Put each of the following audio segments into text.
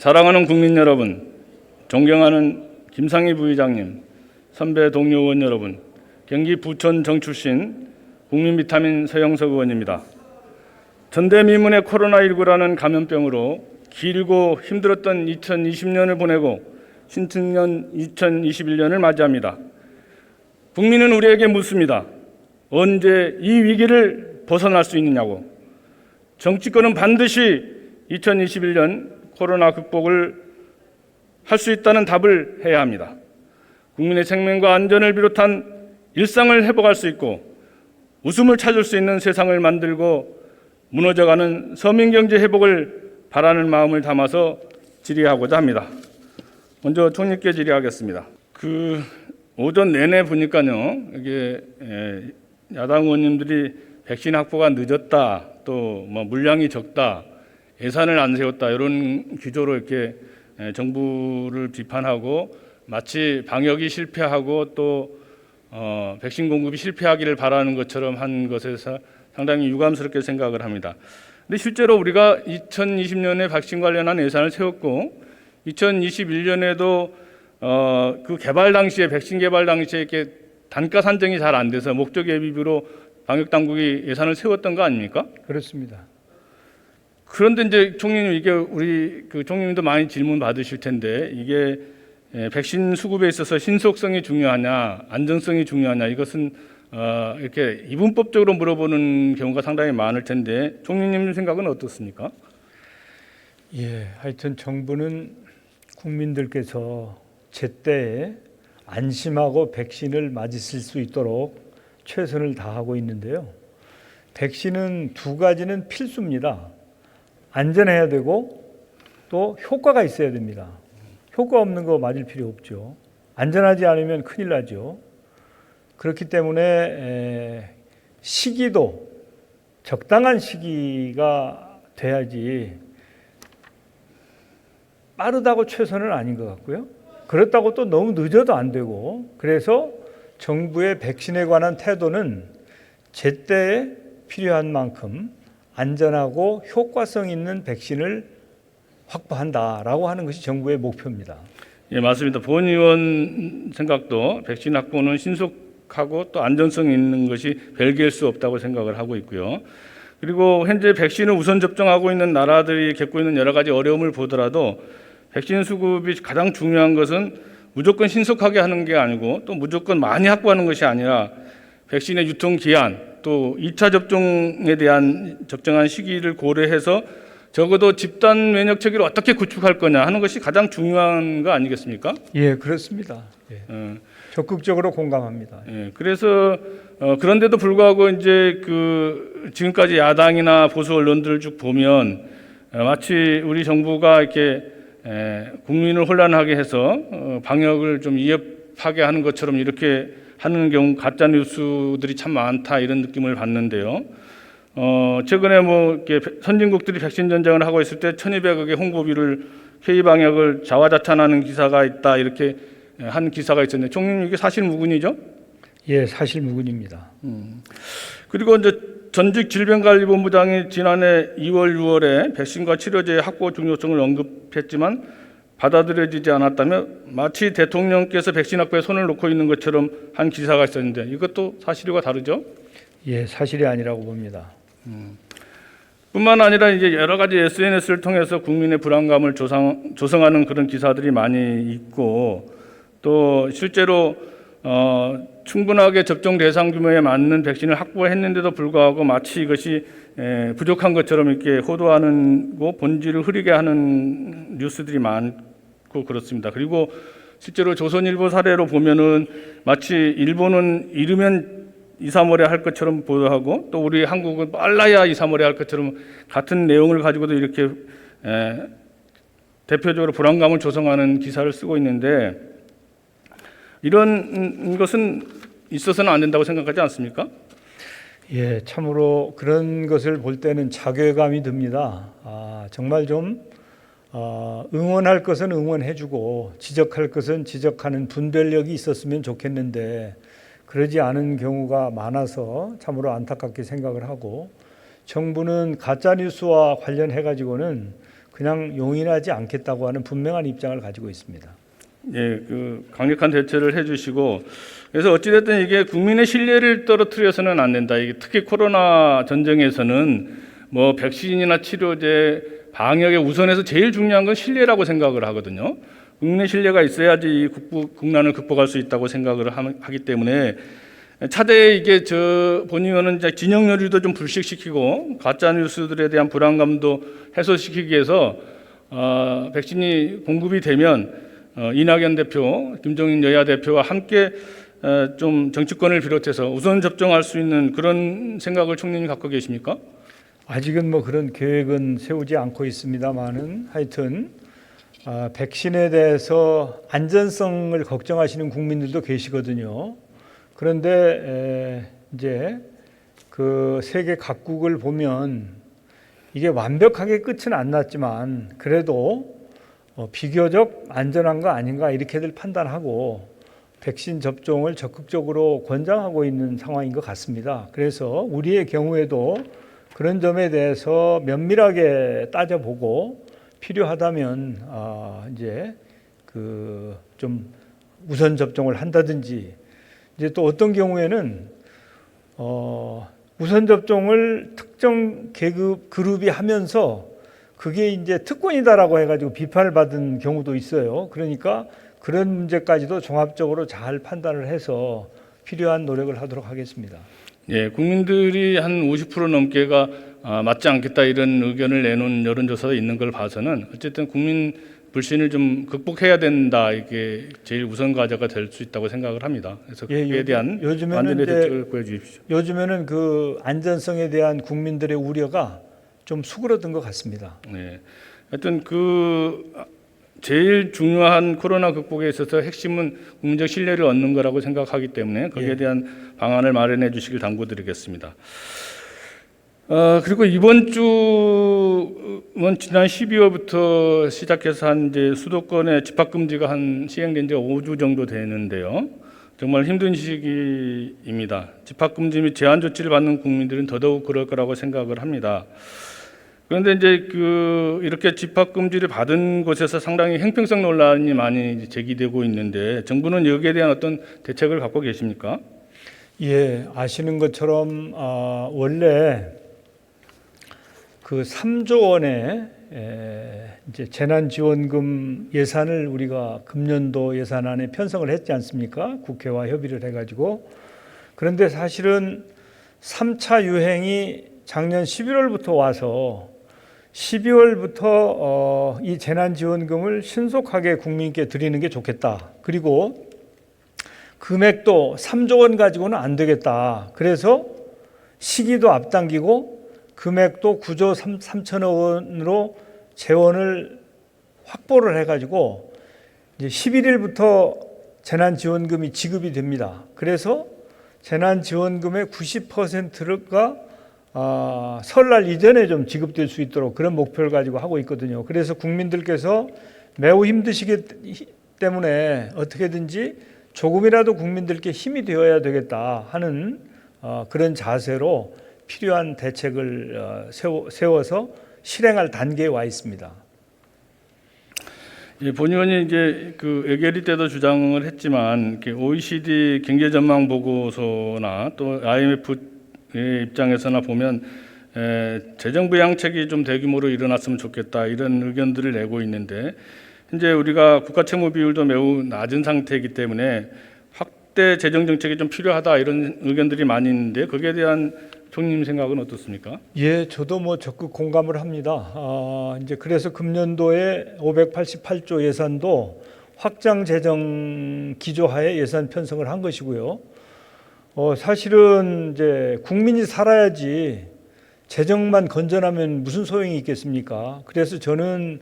사랑하는 국민 여러분, 존경하는 김상희 부의장님, 선배 동료 의원 여러분, 경기 부천정 출신 국민비타민 서영석 의원입니다. 전대미문의 코로나19라는 감염병으로 길고 힘들었던 2020년을 보내고 신축년 2021년을 맞이합니다. 국민은 우리에게 묻습니다. 언제 이 위기를 벗어날 수 있느냐고. 정치권은 반드시 2021년 코로나 극복을 할 수 있다는 답을 해야 합니다. 국민의 생명과 안전을 비롯한 일상을 회복할 수 있고 웃음을 찾을 수 있는 세상을 만들고 무너져가는 서민경제 회복을 바라는 마음을 담아서 질의하고자 합니다. 먼저 총리께 질의하겠습니다. 오전 내내 보니까요, 이게 야당 의원님들이 백신 확보가 늦었다, 또 뭐 물량이 적다, 예산을 안 세웠다 이런 기조로 이렇게 정부를 비판하고 마치 방역이 실패하고 또 백신 공급이 실패하기를 바라는 것처럼 한 것에서 상당히 유감스럽게 생각을 합니다. 근데 실제로 우리가 2020년에 백신 관련한 예산을 세웠고 2021년에도 그 개발 당시에 백신 개발 당시에 이렇게 단가 산정이 잘 안 돼서 목적 예비비로 방역 당국이 예산을 세웠던 거 아닙니까? 그렇습니다. 그런데 이제 총리님, 이게 우리 총리님도 많이 질문 받으실 텐데 이게 백신 수급에 있어서 신속성이 중요하냐, 안전성이 중요하냐, 이것은 이렇게 이분법적으로 물어보는 경우가 상당히 많을 텐데 총리님 생각은 어떻습니까? 예, 하여튼 정부는 국민들께서 제때에 안심하고 백신을 맞으실 수 있도록 최선을 다하고 있는데요. 백신은 두 가지는 필수입니다. 안전해야 되고 또 효과가 있어야 됩니다. 효과 없는 거 맞을 필요 없죠. 안전하지 않으면 큰일 나죠. 그렇기 때문에 시기도 적당한 시기가 돼야지 빠르다고 최선은 아닌 것 같고요. 그렇다고 또 너무 늦어도 안 되고, 그래서 정부의 백신에 관한 태도는 제때에 필요한 만큼 안전하고 효과성 있는 백신을 확보한다라고 하는 것이 정부의 목표입니다. 예, 맞습니다. 본 의원 생각도 백신 확보는 신속하고 또 안전성 있는 것이 별개일 수 없다고 생각을 하고 있고요. 그리고 현재 백신을 우선 접종하고 있는 나라들이 겪고 있는 여러 가지 어려움을 보더라도 백신 수급이 가장 중요한 것은 무조건 신속하게 하는 게 아니고 또 무조건 많이 확보하는 것이 아니라 백신의 유통 기한, 또 2차 접종에 대한 적정한 시기를 고려해서 적어도 집단 면역 체계를 어떻게 구축할 거냐 하는 것이 가장 중요한 거 아니겠습니까? 예, 그렇습니다. 예. 적극적으로 공감합니다. 예, 그래서 그런데도 불구하고 이제 지금까지 야당이나 보수 언론들을 쭉 보면 마치 우리 정부가 이렇게 국민을 혼란하게 해서 방역을 좀 위협하게 하는 것처럼 이렇게 하는 경우 가짜 뉴스들이 참 많다, 이런 느낌을 받는데요. 최근에 이렇게 선진국들이 백신 전쟁을 하고 있을 때 1,200억의 홍보비를 K 방역을 자화자찬하는 기사가 있다, 이렇게 한 기사가 있었는데 총리님, 이게 사실 무근이죠? 예, 사실 무근입니다. 그리고 이제 전직 질병관리본부장이 지난해 2월, 6월에 백신과 치료제의 확보 중요성을 언급했지만 받아들여지지 않았다며 마치 대통령께서 백신 확보에 손을 놓고 있는 것처럼 한 기사가 있었는데 이것도 사실과 다르죠? 예, 사실이 아니라고 봅니다. 뿐만 아니라 이제 여러 가지 SNS를 통해서 국민의 불안감을 조성하는 그런 기사들이 많이 있고, 또 실제로 충분하게 접종 대상 규모에 맞는 백신을 확보했는데도 불구하고 마치 이것이 부족한 것처럼 이렇게 호도하는 본질을 흐리게 하는 뉴스들이 많고 그렇습니다. 그리고 실제로 조선일보 사례로 보면은 마치 일본은 이르면 2, 3월에 할 것처럼 보도하고 또 우리 한국은 빨라야 2, 3월에 할 것처럼 같은 내용을 가지고도 이렇게 대표적으로 불안감을 조성하는 기사를 쓰고 있는데 이런 것은 있어서는 안 된다고 생각하지 않습니까? 예, 참으로 그런 것을 볼 때는 자괴감이 듭니다. 정말 좀 응원할 것은 응원해주고 지적할 것은 지적하는 분별력이 있었으면 좋겠는데 그러지 않은 경우가 많아서 참으로 안타깝게 생각을 하고, 정부는 가짜뉴스와 관련해 가지고는 그냥 용인하지 않겠다고 하는 분명한 입장을 가지고 있습니다. 예, 그 강력한 대처를 해주시고 그래서 어찌됐든 이게 국민의 신뢰를 떨어뜨려서는 안 된다. 이게 특히 코로나 전쟁에서는 뭐 백신이나 치료제 방역에 우선해서 제일 중요한 건 신뢰라고 생각을 하거든요. 국민의 신뢰가 있어야지 이 국난을 극복할 수 있다고 생각을 하기 때문에 차제에 이게 본 의원은 이제 진영 요리도 좀 불식시키고 가짜 뉴스들에 대한 불안감도 해소시키기 위해서 백신이 공급이 되면 이낙연 대표, 김종인 여야 대표와 함께 좀 정치권을 비롯해서 우선 접종할 수 있는 그런 생각을 총리님 갖고 계십니까? 아직은 뭐 그런 계획은 세우지 않고 있습니다만은 하여튼 백신에 대해서 안전성을 걱정하시는 국민들도 계시거든요. 그런데 이제 그 세계 각국을 보면 이게 완벽하게 끝은 안 났지만 그래도 비교적 안전한 거 아닌가 이렇게들 판단하고 백신 접종을 적극적으로 권장하고 있는 상황인 것 같습니다. 그래서 우리의 경우에도 그런 점에 대해서 면밀하게 따져보고 필요하다면 이제 그 좀 우선 접종을 한다든지 이제 또 어떤 경우에는 우선 접종을 특정 계급 그룹이 하면서 그게 이제 특권이다라고 해가지고 비판을 받은 경우도 있어요. 그러니까 그런 문제까지도 종합적으로 잘 판단을 해서 필요한 노력을 하도록 하겠습니다. 예, 국민들이 한 50% 넘게가 맞지 않겠다 이런 의견을 내놓은 여론조사가 있는 걸 봐서는 어쨌든 국민 불신을 좀 극복해야 된다 이게 제일 우선 과제가 될 수 있다고 생각을 합니다. 그래서 그에 대한 완전히 대책을 보여주십시오. 요즘에는 그 안전성에 대한 국민들의 우려가 좀 수그러든 것 같습니다. 네, 하여튼 그 제일 중요한 코로나 극복에 있어서 핵심은 국민적 신뢰를 얻는 거라고 생각하기 때문에 거기에 대한 방안을 마련해 주시길 당부드리겠습니다. 그리고 이번 주는 지난 12월부터 시작해서 한 이제 수도권의 집합 금지가 한 시행된 지 5주 정도 되는데요. 정말 힘든 시기입니다. 집합 금지 및 제한 조치를 받는 국민들은 더더욱 그럴 거라고 생각을 합니다. 그런데 이제 이렇게 집합 금지를 받은 곳에서 상당히 형평성 논란이 많이 제기되고 있는데 정부는 여기에 대한 어떤 대책을 갖고 계십니까? 예, 아시는 것처럼 원래 그 3조 원의 이제 재난지원금 예산을 우리가 금년도 예산안에 편성을 했지 않습니까? 국회와 협의를 해가지고. 그런데 사실은 3차 유행이 작년 11월부터 와서 12월부터 이 재난지원금을 신속하게 국민께 드리는 게 좋겠다. 그리고 금액도 3조 원 가지고는 안 되겠다. 그래서 시기도 앞당기고 금액도 9조 3천억 원으로 재원을 확보를 해가지고 이제 11일부터 재난지원금이 지급이 됩니다. 그래서 재난지원금의 90%가 설날 이전에 좀 지급될 수 있도록 그런 목표를 가지고 하고 있거든요. 그래서 국민들께서 매우 힘드시기 때문에 어떻게든지 조금이라도 국민들께 힘이 되어야 되겠다 하는 그런 자세로 필요한 대책을 세워서 실행할 단계에 와 있습니다. 예, 본 의원이 이제 그 외결위 때도 주장을 했지만 OECD 경제 전망 보고서나 또 IMF의 입장에서나 보면 재정 부양책이 좀 대규모로 일어났으면 좋겠다 이런 의견들을 내고 있는데 현재 우리가 국가 채무 비율도 매우 낮은 상태이기 때문에 확대 재정 정책이 좀 필요하다 이런 의견들이 많이 있는데 거기에 대한 총리님 생각은 어떻습니까? 예, 저도 뭐 적극 공감을 합니다. 이제 그래서 금년도에 588조 예산도 확장 재정 기조하에 예산 편성을 한 것이고요. 사실은 이제 국민이 살아야지 재정만 건전하면 무슨 소용이 있겠습니까? 그래서 저는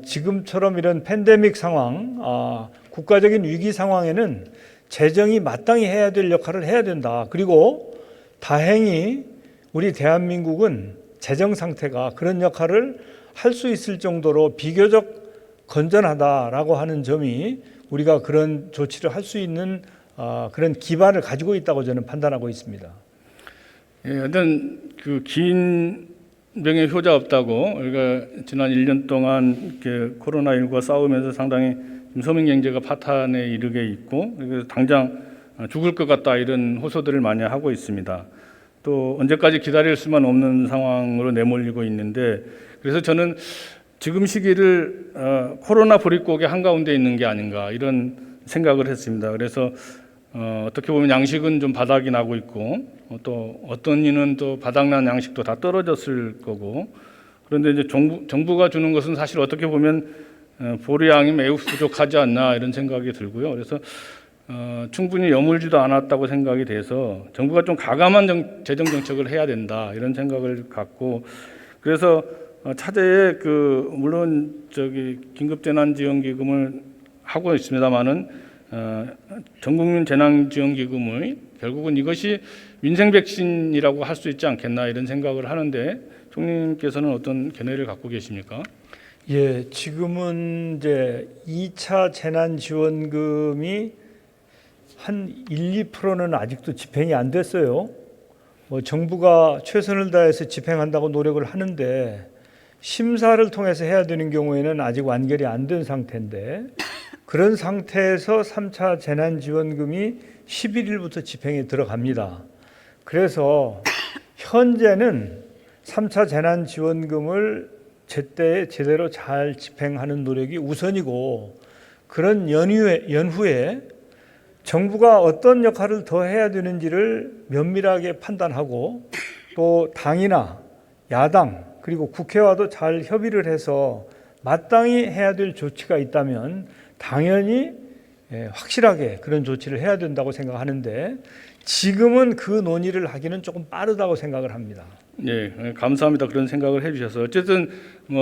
지금처럼 이런 팬데믹 상황, 국가적인 위기 상황에는 재정이 마땅히 해야 될 역할을 해야 된다. 그리고 다행히 우리 대한민국은 재정 상태가 그런 역할을 할 수 있을 정도로 비교적 건전하다라고 하는 점이 우리가 그런 조치를 할 수 있는 그런 기반을 가지고 있다고 저는 판단하고 있습니다. 예, 어떤 그 긴 명의 효자 없다고 우리가 지난 1년 동안 이렇게 코로나19가 싸우면서 상당히 서민 경제가 파탄에 이르게 있고 그래서 당장 죽을 것 같다 이런 호소들을 많이 하고 있습니다. 또 언제까지 기다릴 수만 없는 상황으로 내몰리고 있는데 그래서 저는 지금 시기를 코로나 보릿고개 한가운데 있는 게 아닌가 이런 생각을 했습니다. 그래서 어떻게 보면 양식은 좀 바닥이 나고 있고 또 어떤 이는 또 바닥난 양식도 다 떨어졌을 거고 그런데 이제 정부가 주는 것은 사실 어떻게 보면 보류량이 매우 부족하지 않나 이런 생각이 들고요. 그래서 충분히 여물지도 않았다고 생각이 돼서 정부가 좀 가감한 재정 정책을 해야 된다 이런 생각을 갖고 그래서 차제에 물론 긴급재난지원기금을 하고 있습니다만은 전국민 재난지원기금의 결국은 이것이 민생 백신이라고 할 수 있지 않겠나 이런 생각을 하는데 총리님께서는 어떤 견해를 갖고 계십니까? 예, 지금은 이제 2차 재난지원금이 한 1~2%는 아직도 집행이 안 됐어요. 정부가 최선을 다해서 집행한다고 노력을 하는데 심사를 통해서 해야 되는 경우에는 아직 완결이 안 된 상태인데 그런 상태에서 3차 재난지원금이 11일부터 집행에 들어갑니다. 그래서 현재는 3차 재난지원금을 제때에 제대로 잘 집행하는 노력이 우선이고 그런 연후에 정부가 어떤 역할을 더 해야 되는지를 면밀하게 판단하고 또 당이나 야당 그리고 국회와도 잘 협의를 해서 마땅히 해야 될 조치가 있다면 당연히 확실하게 그런 조치를 해야 된다고 생각하는데 지금은 그 논의를 하기는 조금 빠르다고 생각을 합니다. 네, 감사합니다. 그런 생각을 해주셔서 어쨌든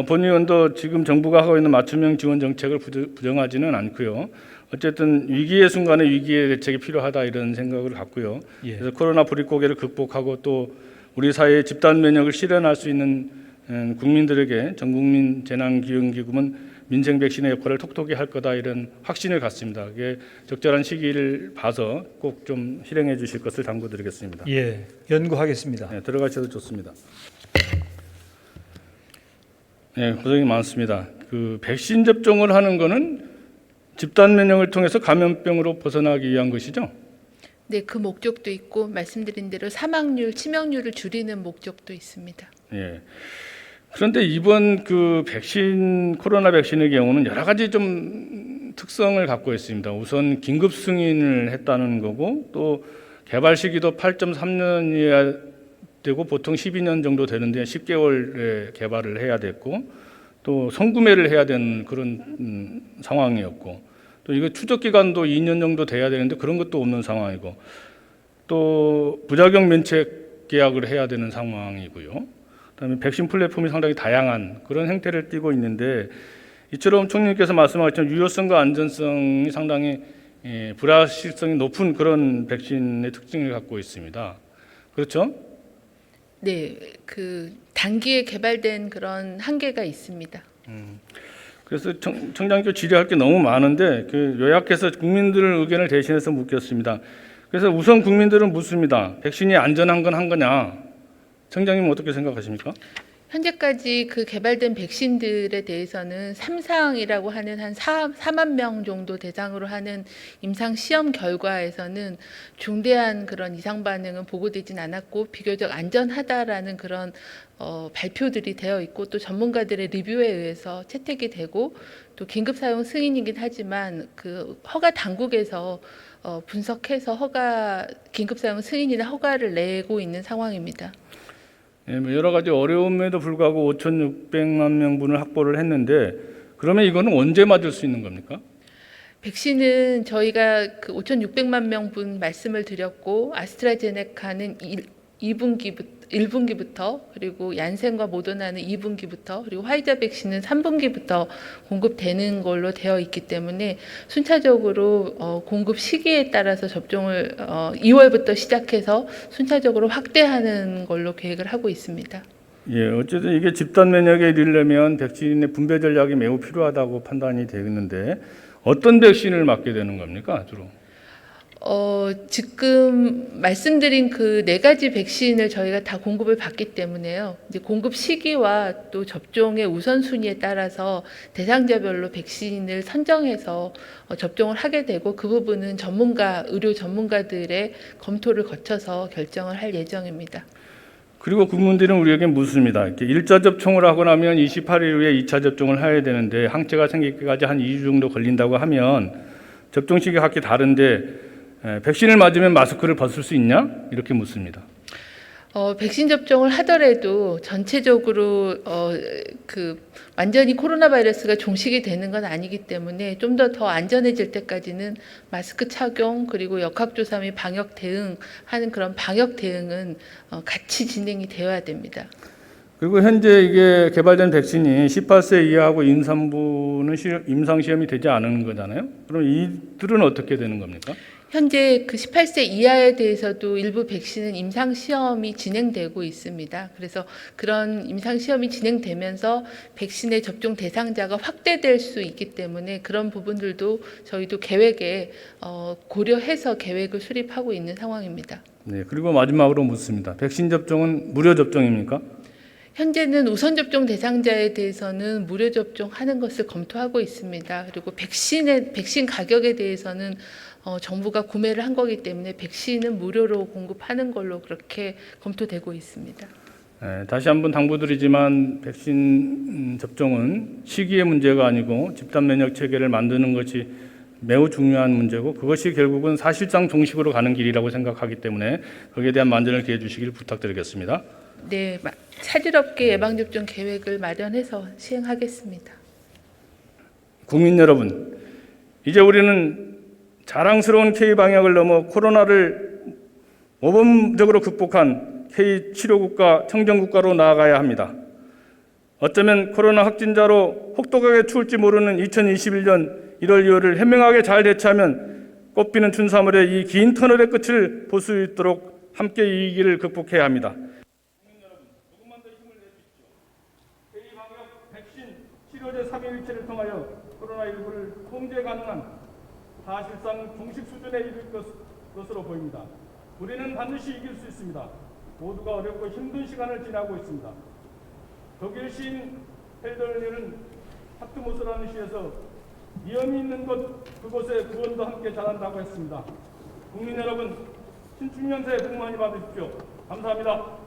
본 의원도 지금 정부가 하고 있는 맞춤형 지원 정책을 부정하지는 않고요. 어쨌든 위기의 순간에 위기의 대책이 필요하다 이런 생각을 갖고요. 예. 그래서 코로나 보릿고개를 극복하고 또 우리 사회의 집단 면역을 실현할 수 있는 국민들에게 전국민 재난기금은 민생 백신의 역할을 톡톡히 할 거다 이런 확신을 갖습니다. 그게 적절한 시기를 봐서 꼭 좀 실행해 주실 것을 당부드리겠습니다. 예, 연구하겠습니다. 네, 들어가셔도 좋습니다. 네, 고생이 많습니다. 백신 접종을 하는 거는 집단 면역을 통해서 감염병으로 벗어나기 위한 것이죠. 네, 그 목적도 있고 말씀드린 대로 사망률, 치명률을 줄이는 목적도 있습니다. 예. 그런데 이번 코로나 백신의 경우는 여러 가지 좀 특성을 갖고 있습니다. 우선 긴급 승인을 했다는 거고 또 개발 시기도 8.3년이어야 되고 보통 12년 정도 되는데 10개월에 개발을 해야 됐고 또 선구매를 해야 되는 그런 상황이었고 또 이거 추적 기간도 2년 정도 돼야 되는데 그런 것도 없는 상황이고 또 부작용 면책 계약을 해야 되는 상황이고요. 그다음에 백신 플랫폼이 상당히 다양한 그런 행태를 띠고 있는데 이처럼 총리님께서 말씀하셨던 유효성과 안전성이 상당히 불확실성이 높은 그런 백신의 특징을 갖고 있습니다. 그렇죠? 네, 단기에 개발된 그런 한계가 있습니다. 그래서 청장님께 질의할 게 너무 많은데 요약해서 국민들 의견을 대신해서 묻겠습니다. 그래서 우선 국민들은 묻습니다. 백신이 안전한 건 한 거냐? 청장님은 어떻게 생각하십니까? 현재까지 개발된 백신들에 대해서는 3상이라고 하는 한 4만 명 정도 대상으로 하는 임상 시험 결과에서는 중대한 그런 이상 반응은 보고되진 않았고 비교적 안전하다라는 그런 발표들이 되어 있고 또 전문가들의 리뷰에 의해서 채택이 되고 또 긴급 사용 승인이긴 하지만 허가 당국에서 분석해서 긴급 사용 승인이나 허가를 내고 있는 상황입니다. 여러 가지 어려움에도 불구하고 5,600만 명분을 확보를 했는데 그러면 이거는 언제 맞을 수 있는 겁니까? 백신은 저희가 5,600만 명분 말씀을 드렸고 아스트라제네카는 1분기부터 그리고 얀센과 모더나는 2분기부터 그리고 화이자 백신은 3분기부터 공급되는 걸로 되어 있기 때문에 순차적으로 공급 시기에 따라서 접종을 2월부터 시작해서 순차적으로 확대하는 걸로 계획을 하고 있습니다. 예, 어쨌든 이게 집단 면역에 이르려면 백신의 분배 전략이 매우 필요하다고 판단이 되는데 어떤 백신을 맞게 되는 겁니까, 주로? 지금 말씀드린 그 네 가지 백신을 저희가 다 공급을 받기 때문에요. 이제 공급 시기와 또 접종의 우선순위에 따라서 대상자별로 백신을 선정해서 접종을 하게 되고 그 부분은 의료 전문가들의 검토를 거쳐서 결정을 할 예정입니다. 그리고 국민들은 우리에게 묻습니다. 이렇게 1차 접종을 하고 나면 28일 후에 2차 접종을 해야 되는데 항체가 생기기까지 한 2주 정도 걸린다고 하면 접종 시기가 각기 다른데 백신을 맞으면 마스크를 벗을 수 있냐? 이렇게 묻습니다. 백신 접종을 하더라도 전체적으로 완전히 코로나 바이러스가 종식이 되는 건 아니기 때문에 좀 더 안전해질 때까지는 마스크 착용 그리고 역학조사 및 방역 대응하는 그런 방역 대응은 같이 진행이 되어야 됩니다. 그리고 현재 이게 개발된 백신이 18세 이하하고 임산부는 임상 시험이 되지 않은 거잖아요. 그럼 이들은 어떻게 되는 겁니까? 현재 그 18세 이하에 대해서도 일부 백신은 임상 시험이 진행되고 있습니다. 그래서 그런 임상 시험이 진행되면서 백신의 접종 대상자가 확대될 수 있기 때문에 그런 부분들도 저희도 계획에 고려해서 계획을 수립하고 있는 상황입니다. 네, 그리고 마지막으로 묻습니다. 백신 접종은 무료 접종입니까? 현재는 우선 접종 대상자에 대해서는 무료 접종하는 것을 검토하고 있습니다. 그리고 백신 가격에 대해서는 정부가 구매를 한 거기 때문에 백신은 무료로 공급하는 걸로 그렇게 검토되고 있습니다. 네, 다시 한번 당부드리지만 백신 접종은 시기의 문제가 아니고 집단 면역 체계를 만드는 것이 매우 중요한 문제고 그것이 결국은 사실상 종식으로 가는 길이라고 생각하기 때문에 거기에 대한 만전을 기해 주시길 부탁드리겠습니다. 네, 차질없게 예방접종 계획을 마련해서 시행하겠습니다. 국민 여러분, 이제 우리는 자랑스러운 K-방역을 넘어 코로나를 모범적으로 극복한 K-치료국가, 청정국가로 나아가야 합니다. 어쩌면 코로나 확진자로 혹독하게 추울지 모르는 2021년 1월 2월을 현명하게 잘 대처하면 꽃피는 춘삼월의 이 긴 터널의 끝을 볼 수 있도록 함께 이 위기를 극복해야 합니다. 치료제 3일체를 통하여 코로나19를 통제 가능한 사실상 종식 수준에 이를 것으로 보입니다. 우리는 반드시 이길 수 있습니다. 모두가 어렵고 힘든 시간을 지나고 있습니다. 독일 시인 헬더리는 하트모스라는 시에서 위험이 있는 곳 그곳에 구원도 함께 잘한다고 했습니다. 국민 여러분, 신축년새 복 많이 받으십시오. 감사합니다.